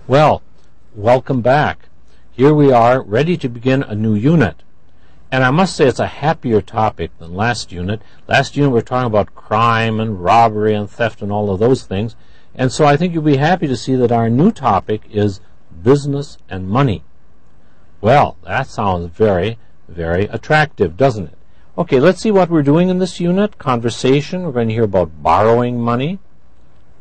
Well, welcome back. Here we are, ready to begin a new unit. And I must say it's a happier topic than last unit. Last unit we were talking about crime and robbery and theft and all of those things. And so I think you'll be happy to see that our new topic is business and money. Well, that sounds very, very attractive, doesn't it? Okay, let's see what we're doing in this unit. Conversation. We're going to hear about borrowing money.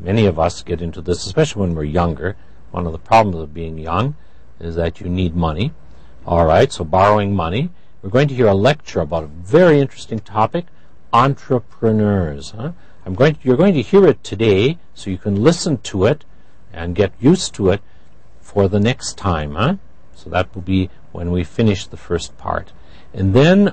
Many of us get into this, especially when we're younger. One of the problems of being young is that you need money. All right, so borrowing money. We're going to hear a lecture about a very interesting topic, entrepreneurs. You're going to hear it today, so you can listen to it and get used to it for the next time. So that will be when we finish the first part. And then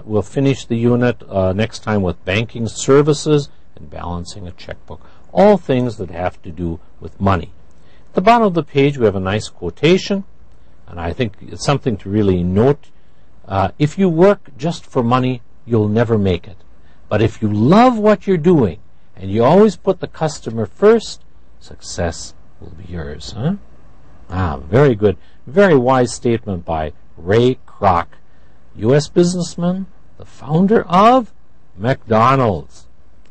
we'll finish the unit next time with banking services and balancing a checkbook. All things that have to do with money. At the bottom of the page we have a nice quotation, and I think it's something to really note. If you work just for money, you'll never make it. But if you love what you're doing and you always put the customer first, success will be yours. Very good. Very wise statement by Ray Kroc, U.S. businessman, the founder of McDonald's.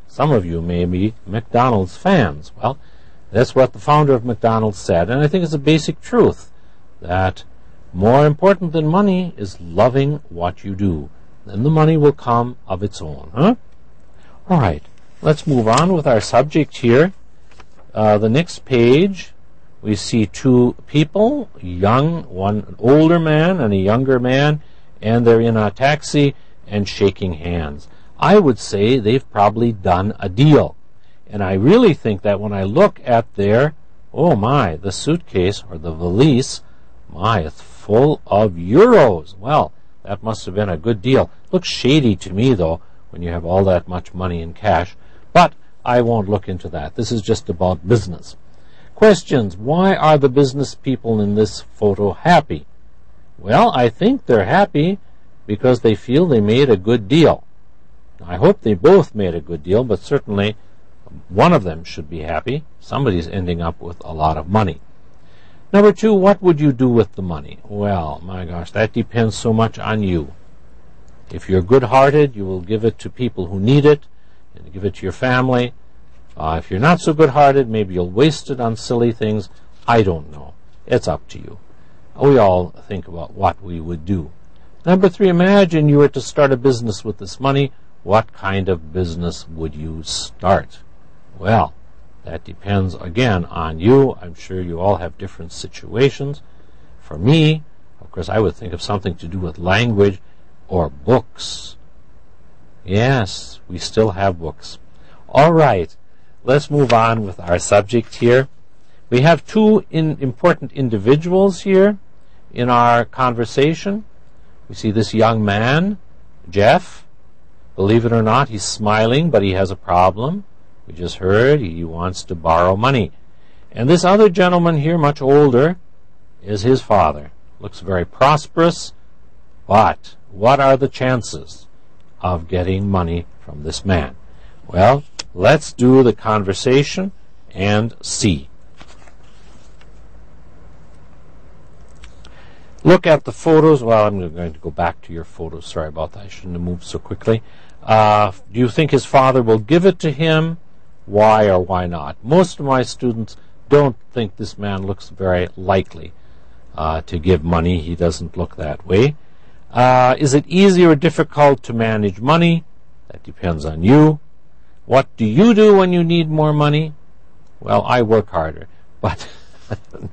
Some of you may be McDonald's fans. Well, that's what the founder of McDonald's said, and I think it's a basic truth that more important than money is loving what you do. Then the money will come of its own. All right, let's move on with our subject here. The next page, we see two people, an older man and a younger man, and they're in a taxi and shaking hands. I would say they've probably done a deal. And I really think that when I look at their, the suitcase or the valise, it's full of euros. Well, that must have been a good deal. Looks shady to me, though, when you have all that much money in cash. But I won't look into that. This is just about business. Questions. Why are the business people in this photo happy? Well, I think they're happy because they feel they made a good deal. I hope they both made a good deal, but certainly one of them should be happy. Somebody's ending up with a lot of money. Number two, what would you do with the money? Well, my gosh, that depends so much on you. If you're good-hearted, you will give it to people who need it, and give it to your family. If you're not so good-hearted, maybe you'll waste it on silly things. I don't know. It's up to you. We all think about what we would do. Number three, imagine you were to start a business with this money. What kind of business would you start? Well, that depends, again, on you. I'm sure you all have different situations. For me, of course, I would think of something to do with language or books. Yes, we still have books. All right, let's move on with our subject here. We have two important individuals here in our conversation. We see this young man, Jeff. Believe it or not, he's smiling, but he has a problem. We just heard he wants to borrow money. And this other gentleman here, much older, is his father. Looks very prosperous, but what are the chances of getting money from this man? Well, let's do the conversation and see. Look at the photos. Well, I'm going to go back to your photos. Sorry about that. I shouldn't have moved so quickly. Do you think his father will give it to him? Why or why not? Most of my students don't think this man looks very likely to give money. He doesn't look that way. Is it easy or difficult to manage money? That depends on you. What do you do when you need more money? Well, I work harder, but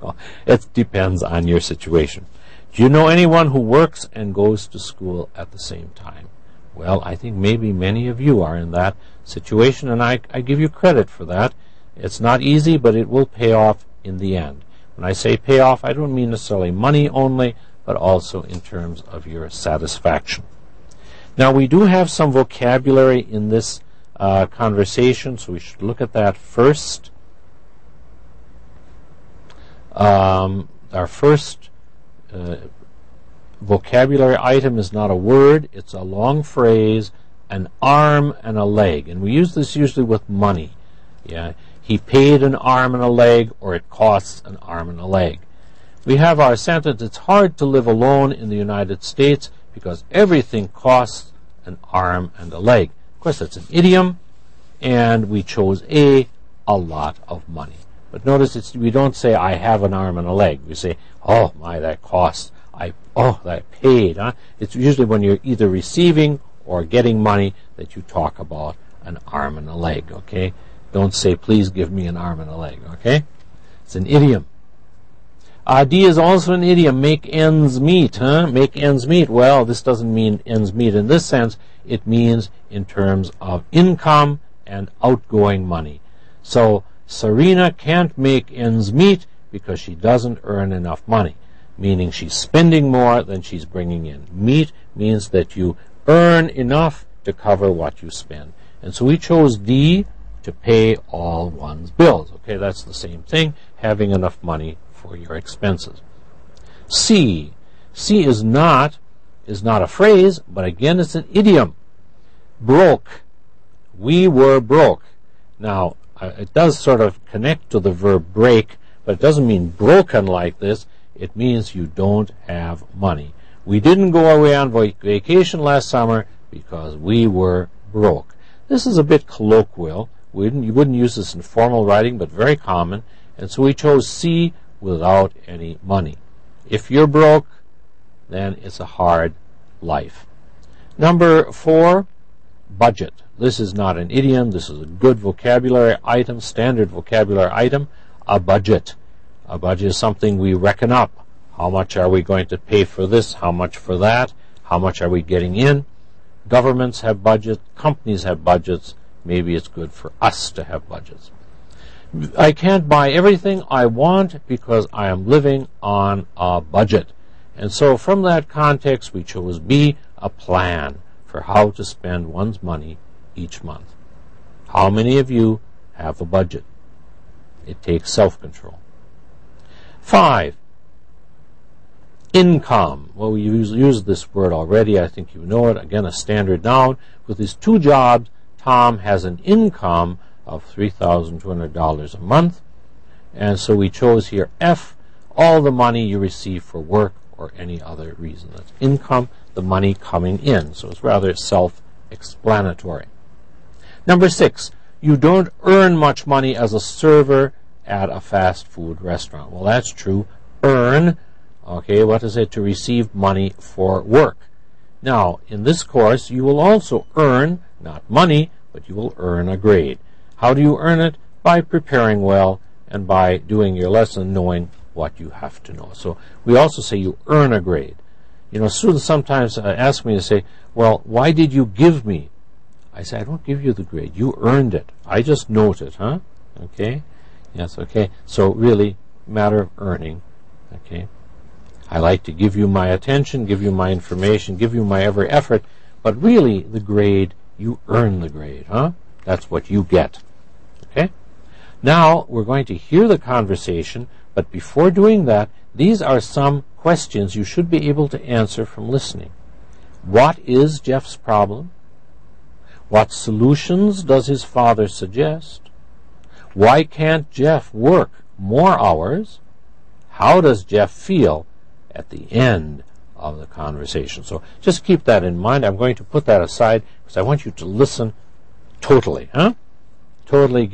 no, it depends on your situation. Do you know anyone who works and goes to school at the same time? Well, I think maybe many of you are in that situation, and I give you credit for that. It's not easy, but it will pay off in the end. When I say pay off, I don't mean necessarily money only, but also in terms of your satisfaction. Now, we do have some vocabulary in this conversation, so we should look at that first. Our first vocabulary item is not a word, it's a long phrase, an arm and a leg. And we use this usually with money. Yeah, he paid an arm and a leg, or it costs an arm and a leg. We have our sentence, it's hard to live alone in the United States because everything costs an arm and a leg. Of course, that's an idiom, and we chose a lot of money. But notice we don't say, I have an arm and a leg. We say, oh my, that costs. That paid. Huh? It's usually when you're either receiving or getting money that you talk about an arm and a leg, okay? Don't say, please give me an arm and a leg, okay? It's an idiom. D is also an idiom, make ends meet, huh? Make ends meet. Well, this doesn't mean ends meet in this sense. It means in terms of income and outgoing money. So, Serena can't make ends meet because she doesn't earn enough money, meaning she's spending more than she's bringing in. Meet means that you earn enough to cover what you spend. And so we chose D, to pay all one's bills. Okay, that's the same thing, having enough money for your expenses. C is not a phrase, but again it's an idiom. Broke. We were broke. Now, it does sort of connect to the verb break, but it doesn't mean broken like this. It means you don't have money. We didn't go away on vacation last summer because we were broke. This is a bit colloquial. You wouldn't use this in formal writing, but very common. And so we chose C, without any money. If you're broke, then it's a hard life. Number 4, budget. This is not an idiom. This is a good vocabulary item, standard vocabulary item, a budget. A budget is something we reckon up. How much are we going to pay for this? How much for that? How much are we getting in? Governments have budgets. Companies have budgets. Maybe it's good for us to have budgets. I can't buy everything I want because I am living on a budget. And so from that context, we chose B, a plan for how to spend one's money each month. How many of you have a budget? It takes self-control. 5, income. Well, we used this word already. I think you know it. Again, a standard noun. With his 2 jobs, Tom has an income of $3,200 a month. And so we chose here F, all the money you receive for work or any other reason. That's income, the money coming in. So it's rather self-explanatory. Number 6, you don't earn much money as a server at a fast food restaurant. Well, that's true. Earn, okay, what is it? To receive money for work. Now, in this course, you will also earn, not money, but you will earn a grade. How do you earn it? By preparing well and by doing your lesson, knowing what you have to know. So we also say you earn a grade. You know, students sometimes ask me to say, well, why did you give me? I say, I don't give you the grade. You earned it. I just note it, huh? Okay? Yes, okay. So really, matter of earning. Okay? I like to give you my attention, give you my information, give you my every effort, but really the grade, you earn the grade, huh? That's what you get. Okay? Now, we're going to hear the conversation, but before doing that, these are some questions you should be able to answer from listening. What is Jeff's problem? What solutions does his father suggest? Why can't Jeff work more hours? How does Jeff feel at the end of the conversation? So just keep that in mind. I'm going to put that aside because I want you to listen totally, huh? Totally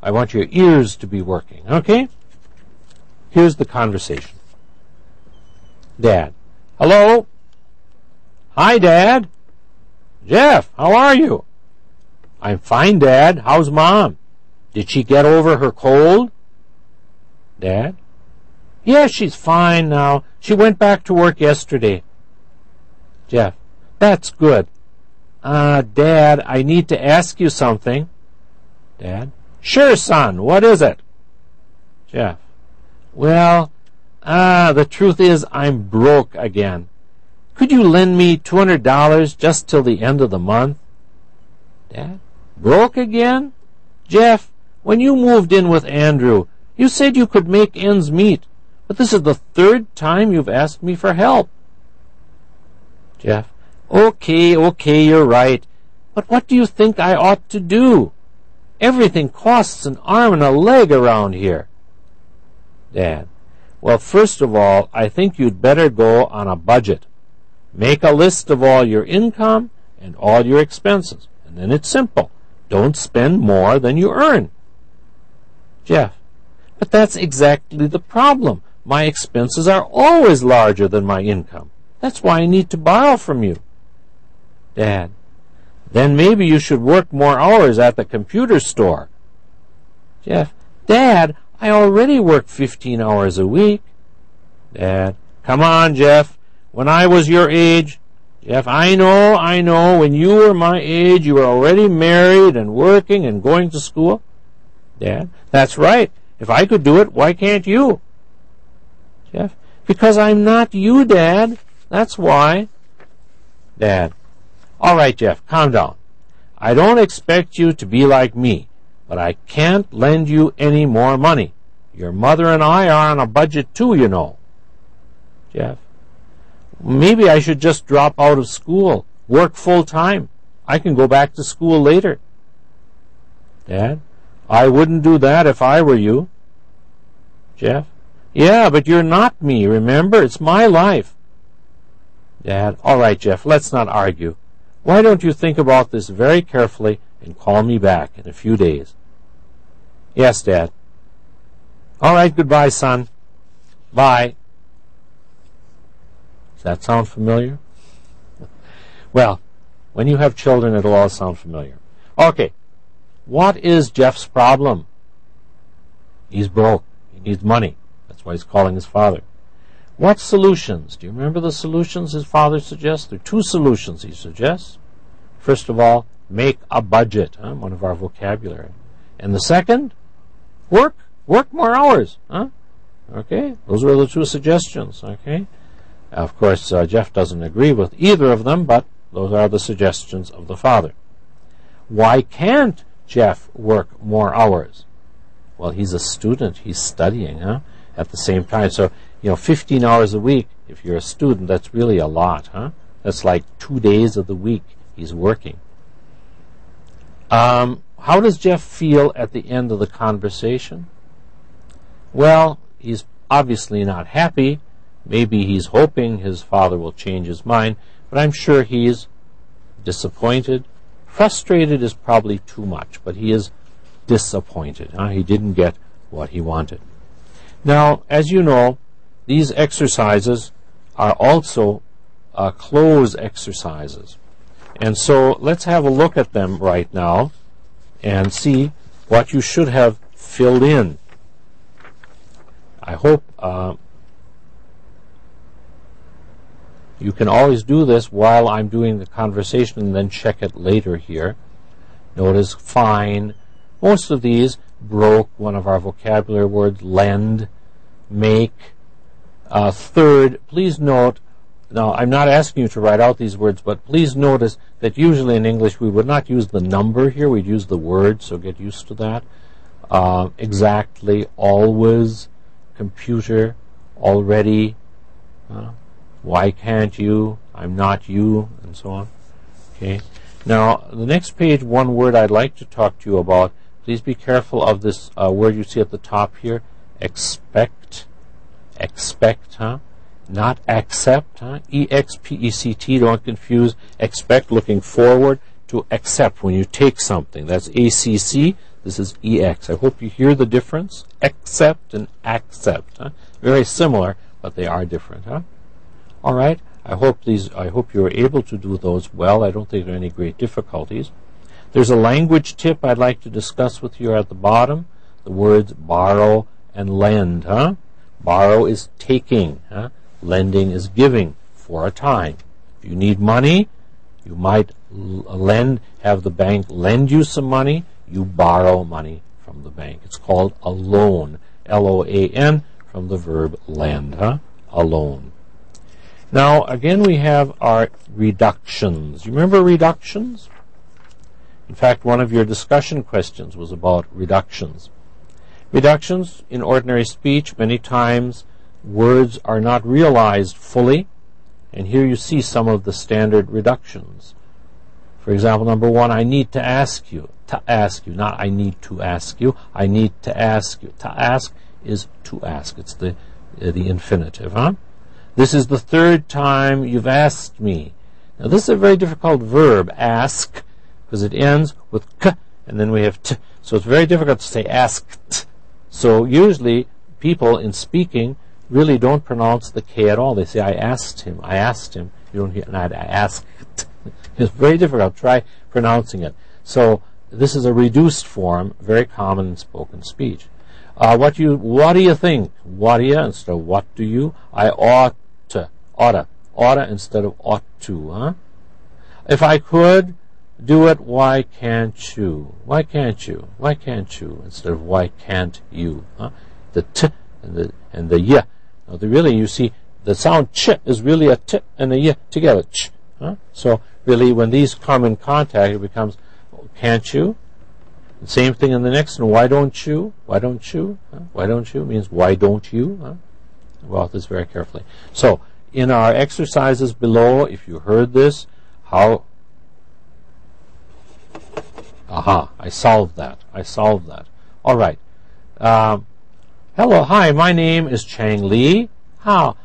I want your ears to be working, okay? Here's the conversation. Dad. Hello? Hi, Dad. Jeff, how are you? I'm fine, Dad. How's Mom? Did she get over her cold? Dad? Yes, she's fine now. She went back to work yesterday. Jeff. That's good. Dad, I need to ask you something. Dad. Sure, son. What is it? Jeff. Well, the truth is I'm broke again. Could you lend me $200 just till the end of the month? Dad. Broke again? Jeff, when you moved in with Andrew, you said you could make ends meet, but this is the 3rd time you've asked me for help. Jeff. Okay, you're right. But what do you think I ought to do? Everything costs an arm and a leg around here. Dad, well, first of all, I think you'd better go on a budget. Make a list of all your income and all your expenses, and then it's simple. Don't spend more than you earn. Jeff, but that's exactly the problem. My expenses are always larger than my income. That's why I need to borrow from you. Dad, then maybe you should work more hours at the computer store. Jeff, Dad, I already work 15 hours a week. Dad, come on, Jeff. When I was your age, Jeff, I know, when you were my age, you were already married and working and going to school. Dad, that's right. If I could do it, why can't you? Jeff, because I'm not you, Dad. That's why. Dad, all right, Jeff, calm down. I don't expect you to be like me, but I can't lend you any more money. Your mother and I are on a budget too, you know. Jeff, maybe I should just drop out of school, work full time. I can go back to school later. Dad, I wouldn't do that if I were you. Jeff, yeah, but you're not me, remember? It's my life. Dad, all right, Jeff, let's not argue. Why don't you think about this very carefully and call me back in a few days? Yes, Dad. All right, goodbye, son. Bye. Does that sound familiar? Well, when you have children, it'll all sound familiar. Okay, what is Jeff's problem? He's broke. He needs money. That's why he's calling his father. What solutions? Do you remember the solutions his father suggests? There are two solutions he suggests. First of all, make a budget, one of our vocabulary. And the second, work more hours. Okay, those were the two suggestions. Okay, of course, Jeff doesn't agree with either of them, but those are the suggestions of the father. Why can't Jeff work more hours? Well, he's a student. He's studying at the same time. So, 15 hours a week, if you're a student, that's really a lot. That's like 2 days of the week he's working. How does Jeff feel at the end of the conversation? Well, he's obviously not happy. Maybe he's hoping his father will change his mind, but I'm sure he's disappointed. Frustrated is probably too much, but he is disappointed. He didn't get what he wanted. Now, as you know, these exercises are also close exercises. And so let's have a look at them right now and see what you should have filled in. I hope you can always do this while I'm doing the conversation and then check it later here. Notice fine. Most of these, broke, one of our vocabulary words, lend, make. Third, please note, now I'm not asking you to write out these words, but please notice that usually in English we would not use the number here, we'd use the word, so get used to that. Exactly, always, computer, already, why can't you, I'm not you, and so on. Okay. Now, the next page, one word I'd like to talk to you about. Please be careful of this word you see at the top here, expect. Expect, not accept, E-X-P-E-C-T, don't confuse expect, looking forward, to accept, when you take something. That's A-C-C, this is E-X. I hope you hear the difference, accept and accept. Very similar, but they are different. All right, I hope you were able to do those well. I don't think there are any great difficulties. There's a language tip I'd like to discuss with you at the bottom, the words borrow and lend. Borrow is taking. Lending is giving for a time. If you need money, you might have the bank lend you some money. You borrow money from the bank. It's called a loan. L-O-A-N, from the verb lend. A loan. Now, again, we have our reductions. You remember reductions? In fact, one of your discussion questions was about reductions. Reductions, in ordinary speech, many times words are not realized fully, and here you see some of the standard reductions. For example, number 1, I need to ask you. To ask you, not I need to ask you. I need to ask you. To ask is to ask. It's the infinitive, huh? This is the 3rd time you've asked me. Now, this is a very difficult verb, ask, because it ends with k, and then we have t. So it's very difficult to say asked. So usually people in speaking really don't pronounce the k at all. They say, I asked him. I asked him. You don't hear, not I asked. It's very difficult. Try pronouncing it. So this is a reduced form, very common in spoken speech. What do you think? What do you instead of what do you? I oughta instead of ought to, huh? If I could do it, why can't you? Why can't you? Why can't you instead of why can't you? Huh? The t and the y. Now, really, you see, the sound ch is really a t and a y together. Ch. Huh? So really, when these come in contact, it becomes can't you? The same thing in the next one. Why don't you? Why don't you? Huh? Why don't you means why don't you? Huh? Well, this very carefully. So in our exercises below, if you heard this, how? Aha! I solved that. I solved that. All right. Hello. Hi. My name is Chang Lee. How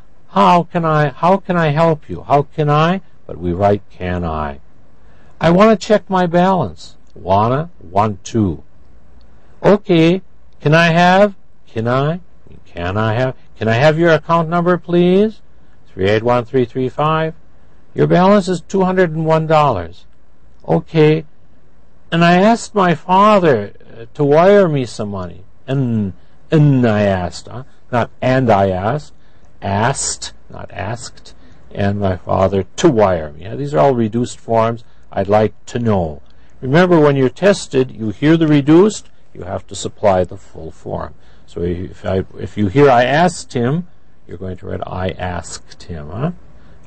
can I help you? How can I? But we write can I. I want to check my balance. Want to. Okay. Can I have your account number, please? 381335. Your balance is $201. Okay. And I asked my father to wire me some money. And I asked, huh? Not and I asked. Asked, not asked. And my father to wire me. These are all reduced forms. I'd like to know. Remember, when you're tested, you hear the reduced, you have to supply the full form. So if you hear I asked him, you're going to write I asked him. Huh?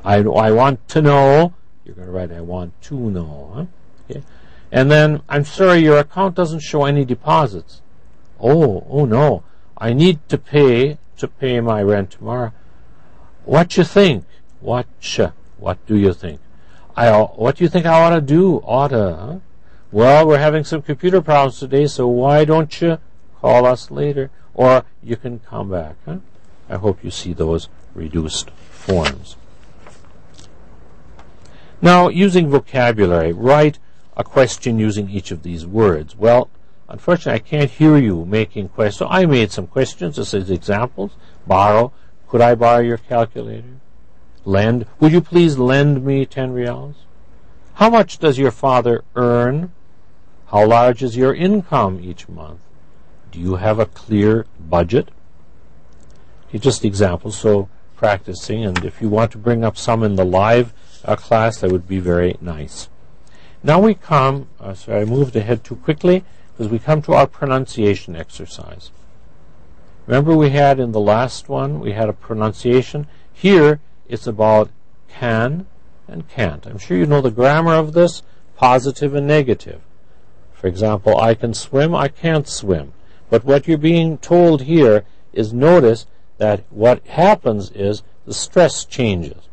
I want to know, you're going to write I want to know. Huh? Okay. And then, I'm sorry, your account doesn't show any deposits. Oh no, I need to pay my rent tomorrow. What you think? What do you think? What do you think I ought to do? Oughta, huh? Well, we're having some computer problems today, so why don't you call us later? Or you can come back. Huh? I hope you see those reduced forms. Now, using vocabulary, write a question using each of these words. Well, unfortunately, I can't hear you making questions. So I made some questions. This is examples. Borrow. Could I borrow your calculator? Lend. Would you please lend me 10 reals? How much does your father earn? How large is your income each month? Do you have a clear budget? Okay, just examples, so practicing, and if you want to bring up some in the live class, that would be very nice. Now we come, sorry, I moved ahead too quickly, because we come to our pronunciation exercise. Remember we had in the last one, we had a pronunciation. Here, it's about can and can't. I'm sure you know the grammar of this, positive and negative. For example, I can swim, I can't swim. But what you're being told here is notice that what happens is the stress changes.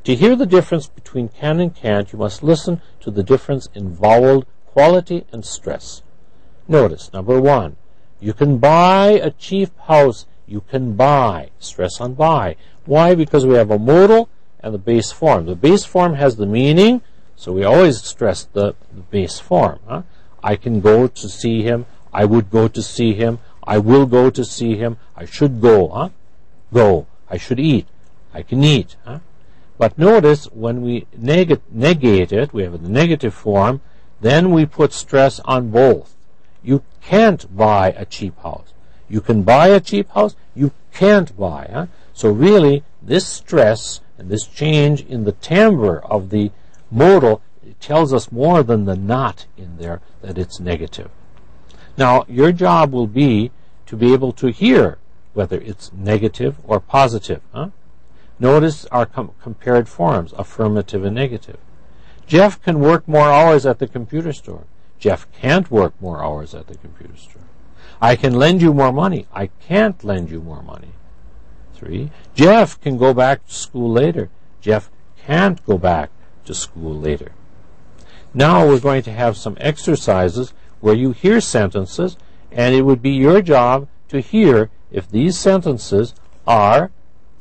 To hear the difference between can and can't, you must listen to the difference in vowel quality and stress. Notice, number 1, you can buy a cheap house. You can buy. Stress on buy. Why? Because we have a modal and the base form. The base form has the meaning, so we always stress the base form. Huh? I can go to see him. I would go to see him. I will go to see him. I should go. Huh? Go. I should eat. I can eat. Huh? But notice when we negate it, we have the negative form, then we put stress on both. You can't buy a cheap house. You can buy a cheap house. You can't buy. Huh? So really, this stress and this change in the timbre of the modal, it tells us more than the not in there that it's negative. Now, your job will be to be able to hear whether it's negative or positive. Huh? Notice our compared forms, affirmative and negative. Jeff can work more hours at the computer store. Jeff can't work more hours at the computer store. I can lend you more money. I can't lend you more money. 3. Jeff can go back to school later. Jeff can't go back to school later. Now we're going to have some exercises where you hear sentences, and it would be your job to hear if these sentences are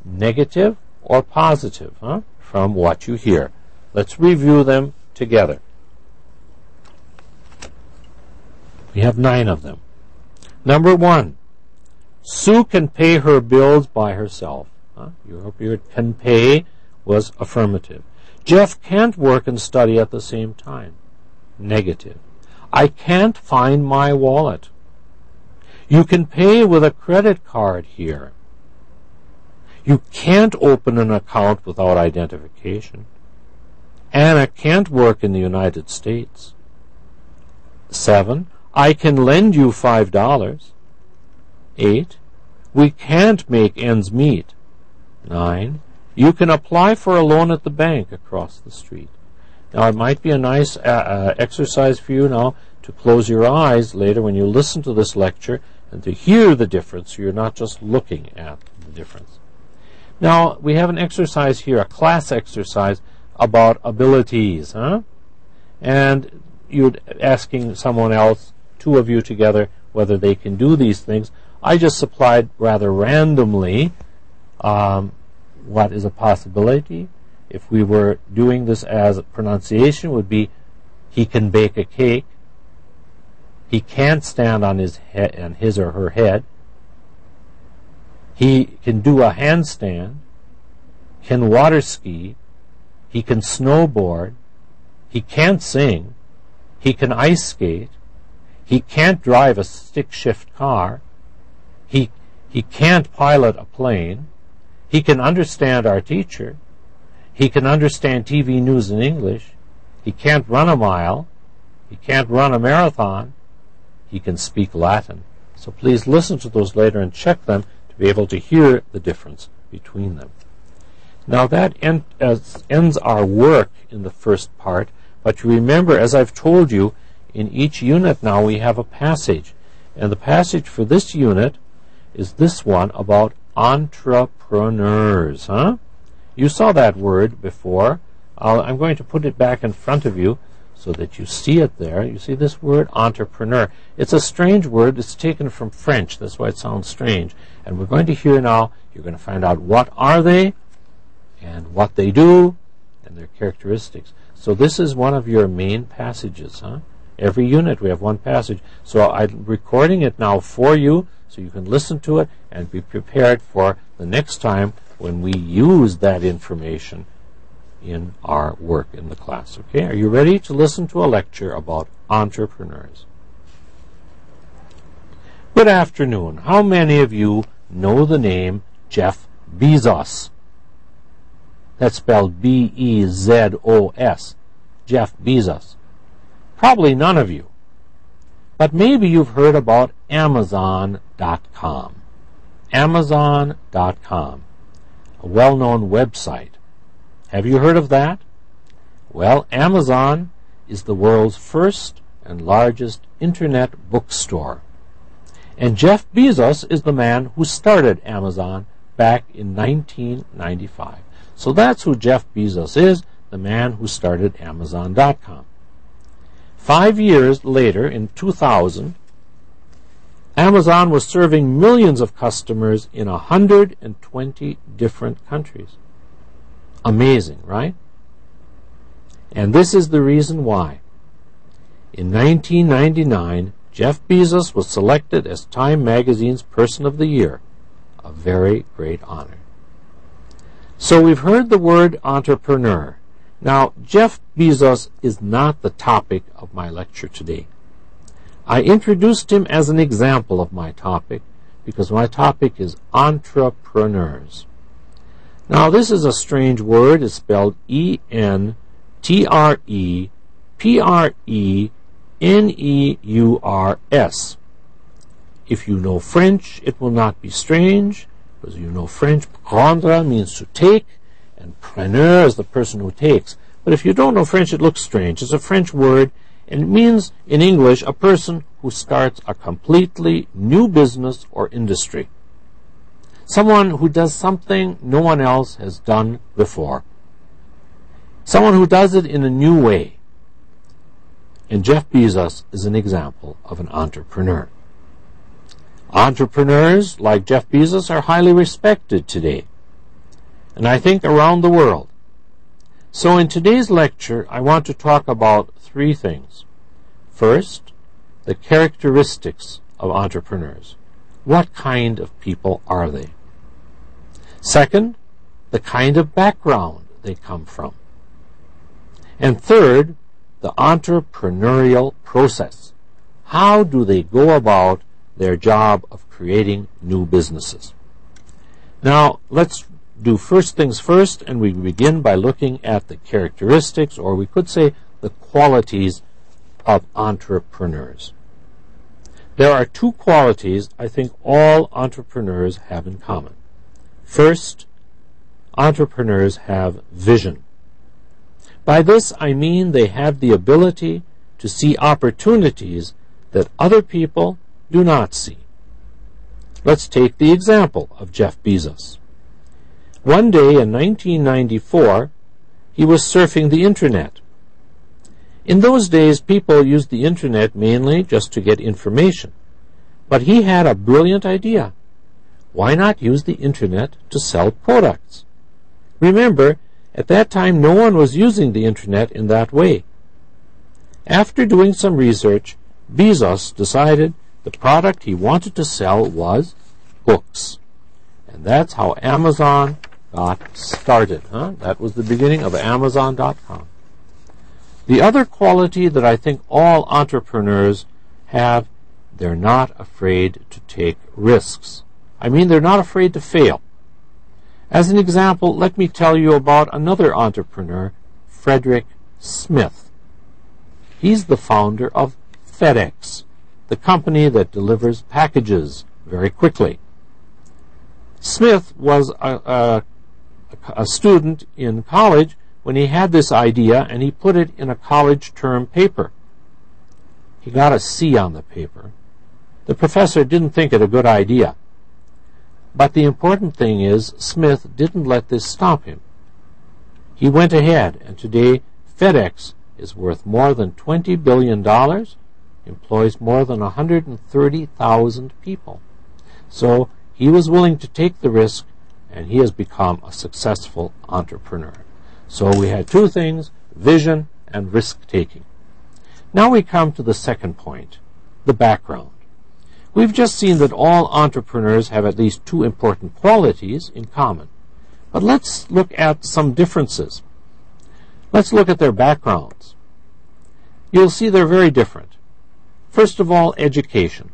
negative or positive from what you hear. Let's review them together. We have 9 of them. Number 1, Sue can pay her bills by herself. Your can pay was affirmative. Jeff can't work and study at the same time. Negative. I can't find my wallet. You can pay with a credit card here. You can't open an account without identification. Anna can't work in the United States. 7, I can lend you $5. 8, we can't make ends meet. 9, you can apply for a loan at the bank across the street. Now, it might be a nice exercise for you now to close your eyes later when you listen to this lecture and to hear the difference, so you're not just looking at the difference. Now, we have an exercise here, a class exercise about abilities, and you're asking someone else, 2 of you together, whether they can do these things. I just supplied rather randomly what is a possibility. If we were doing this as a pronunciation, would be he can bake a cake, he can't stand on his head and his or her head, he can do a handstand, can water ski, he can snowboard, he can't sing, he can ice skate, he can't drive a stick-shift car, he can't pilot a plane, he can understand our teacher, he can understand TV news in English, he can't run a mile, he can't run a marathon, he can speak Latin. So please listen to those later and check them to be able to hear the difference between them. Now that ends our work in the first part, but you remember, as I've told you, in each unit now we have a passage. And the passage for this unit is this one about entrepreneurs. You saw that word before. I'm going to put it back in front of you so that you see it there. You see this word, entrepreneur. It's a strange word. It's taken from French. That's why it sounds strange. And we're going to hear now, you're going to find out what are they and what they do and their characteristics. So this is one of your main passages. Every unit we have one passage. So I'm recording it now for you so you can listen to it and be prepared for the next time when we use that information in our work in the class. Okay, are you ready to listen to a lecture about entrepreneurs? Good afternoon. How many of you know the name Jeff Bezos? That's spelled B-E-Z-O-S. Jeff Bezos. Probably none of you. But maybe you've heard about Amazon.com. Amazon.com, a well-known website. Have you heard of that? Well, Amazon is the world's first and largest internet bookstore. And Jeff Bezos is the man who started Amazon back in 1995. So that's who Jeff Bezos is, the man who started Amazon.com. 5 years later, in 2000, Amazon was serving millions of customers in 120 different countries. Amazing, right? And this is the reason why. In 1999, Jeff Bezos was selected as Time Magazine's Person of the Year, a very great honor. So we've heard the word entrepreneur. Now, Jeff Bezos is not the topic of my lecture today. I introduced him as an example of my topic because my topic is entrepreneurs. Now, this is a strange word. It's spelled E-N-T-R-E-P-R-E-N-E-U-R-S. If you know French, it will not be strange, because you know French, prendre means to take, and preneur is the person who takes. But if you don't know French, it looks strange. It's a French word, and it means, in English, a person who starts a completely new business or industry. Someone who does something no one else has done before. Someone who does it in a new way. And Jeff Bezos is an example of an entrepreneur. Entrepreneurs like Jeff Bezos are highly respected today, and I think around the world. So in today's lecture, I want to talk about three things. First, the characteristics of entrepreneurs. What kind of people are they? Second, the kind of background they come from. And third, the entrepreneurial process. How do they go about their job of creating new businesses? Now, let's do first things first, and we begin by looking at the characteristics, or we could say the qualities of entrepreneurs. There are two qualities I think all entrepreneurs have in common. First, entrepreneurs have vision. By this I mean they have the ability to see opportunities that other people do not see. Let's take the example of Jeff Bezos. One day in 1994, he was surfing the Internet. In those days, people used the Internet mainly just to get information. But he had a brilliant idea. Why not use the Internet to sell products? Remember, at that time, no one was using the Internet in that way. After doing some research, Bezos decided the product he wanted to sell was books. And that's how Amazon got started. That was the beginning of Amazon.com. The other quality that I think all entrepreneurs have, they're not afraid to take risks. I mean, they're not afraid to fail. As an example, let me tell you about another entrepreneur, Frederick Smith. He's the founder of FedEx, the company that delivers packages very quickly. Smith was a student in college when he had this idea, and he put it in a college term paper. He got a C on the paper. The professor didn't think it a good idea. But the important thing is, Smith didn't let this stop him. He went ahead, and today FedEx is worth more than $20 billion, employs more than 130,000 people. So he was willing to take the risk, and he has become a successful entrepreneur. So we had two things, vision and risk-taking. Now we come to the second point, the background. We've just seen that all entrepreneurs have at least two important qualities in common. But let's look at some differences. Let's look at their backgrounds. You'll see they're very different. First of all, education.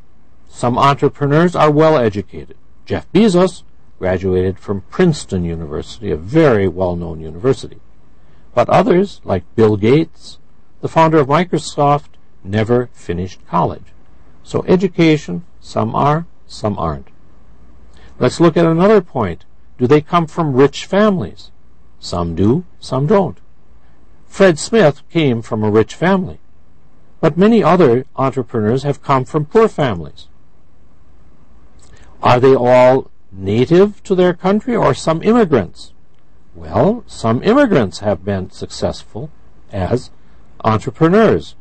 Some entrepreneurs are well educated. Jeff Bezos graduated from Princeton University, a very well-known university. But others, like Bill Gates, the founder of Microsoft, never finished college. So education, some are, some aren't. Let's look at another point. Do they come from rich families? Some do, some don't. Fred Smith came from a rich family. But many other entrepreneurs have come from poor families. Are they all native to their country or some immigrants? Well, some immigrants have been successful as entrepreneurs.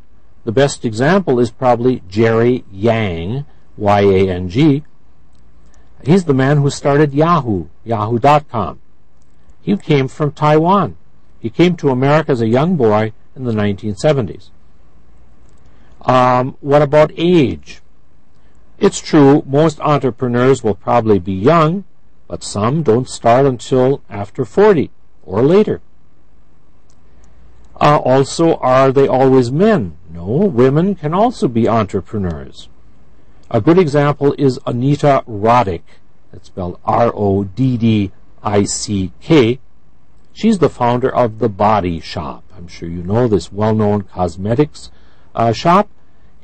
The best example is probably Jerry Yang, Y-A-N-G. He's the man who started Yahoo, Yahoo.com. He came from Taiwan. He came to America as a young boy in the 1970s. What about age? It's true, most entrepreneurs will probably be young, but some don't start until after 40 or later. Also, are they always men? No, women can also be entrepreneurs. A good example is Anita Roddick. That's spelled R-O-D-D-I-C-K. She's the founder of The Body Shop. I'm sure you know this well-known cosmetics shop.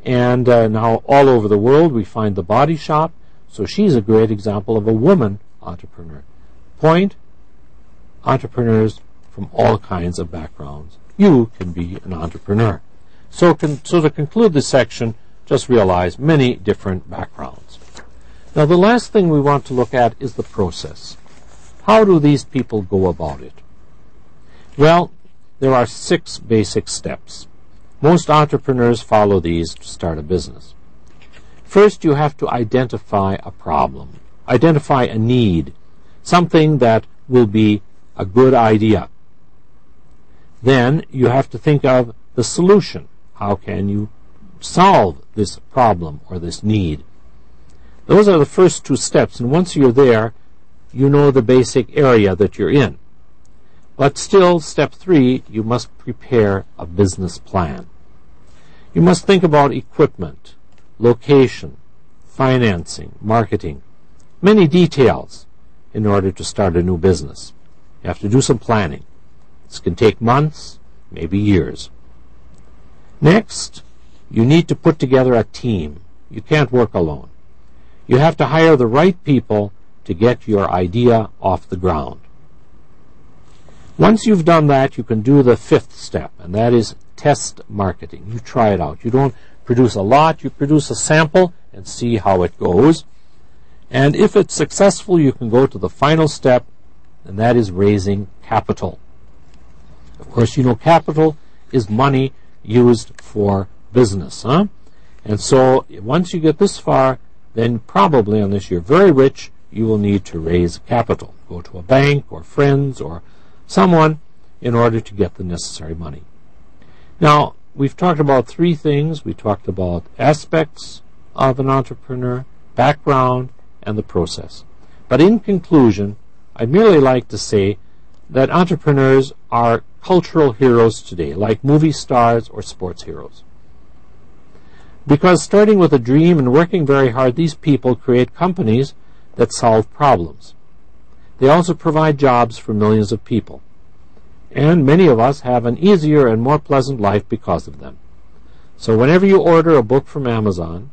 And now all over the world we find The Body Shop. So she's a great example of a woman entrepreneur. Point, entrepreneurs from all kinds of backgrounds. You can be an entrepreneur. So to conclude this section, just realize many different backgrounds. Now the last thing we want to look at is the process. How do these people go about it? Well, there are 6 basic steps. Most entrepreneurs follow these to start a business. First, you have to identify a problem, identify a need, something that will be a good idea. Then you have to think of the solution. How can you solve this problem or this need? Those are the first two steps, and once you're there, you know the basic area that you're in. But still, step 3, you must prepare a business plan. You must think about equipment, location, financing, marketing, many details in order to start a new business. You have to do some planning. This can take months, maybe years. Next, you need to put together a team. You can't work alone. You have to hire the right people to get your idea off the ground. Once you've done that, you can do the 5th step, and that is test marketing. You try it out. You don't produce a lot. You produce a sample and see how it goes. And if it's successful, you can go to the final step, and that is raising capital. Of course, you know capital is money used for business. And so once you get this far, then probably, unless you're very rich, you will need to raise capital. Go to a bank or friends or someone in order to get the necessary money. Now, we've talked about 3 things. We talked about aspects of an entrepreneur, background, and the process. But in conclusion, I'd merely like to say that entrepreneurs are cultural heroes today, like movie stars or sports heroes. Because starting with a dream and working very hard, these people create companies that solve problems. They also provide jobs for millions of people. And many of us have an easier and more pleasant life because of them. So whenever you order a book from Amazon,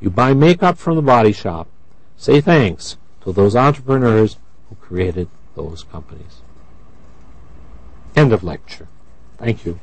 you buy makeup from the Body Shop, say thanks to those entrepreneurs who created those companies. End of lecture. Thank you.